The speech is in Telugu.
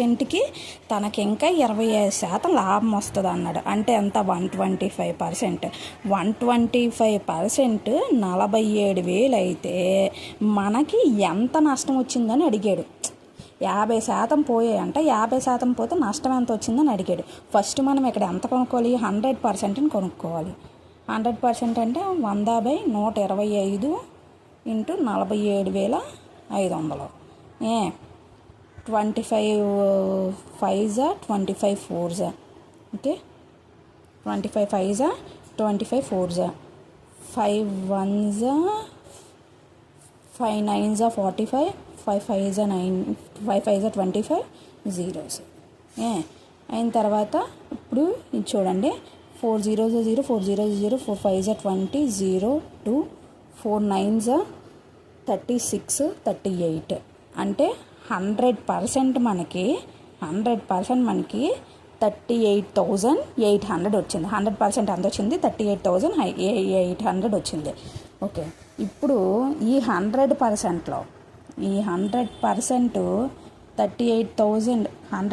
సెంట్కి తనకి ఇంకా 25% లాభం వస్తుంది అన్నాడు. అంటే ఎంత? 125%. 125% 47,000 అయితే మనకి ఎంత నష్టం వచ్చిందని అడిగాడు. 50% పోయాయంట. 50% పోతే నష్టం ఎంత వచ్చిందని అడిగాడు. ఫస్ట్ మనం ఇక్కడ ఎంత కొనుక్కోవాలి? 100%ని కొనుక్కోవాలి. 100% అంటే 100/125 into 47,500. 25 5s 25 4s. Okay, 25 5s 25 4s, 5 1s 5 9s 45, 5 5s 9, 5 5s 25 zeros. అయిన తర్వాత ఇప్పుడు ఇది చూడండి, 4 0s 0, 4 0s 0, 4 5s 20, 0 2, 4 9s 36, 38. అంటే 100% మనకి 38,800 వచ్చింది. 100% ఎంత వచ్చింది? 38,800 వచ్చింది. ఓకే, ఇప్పుడు ఈ 100%లో 38,000 100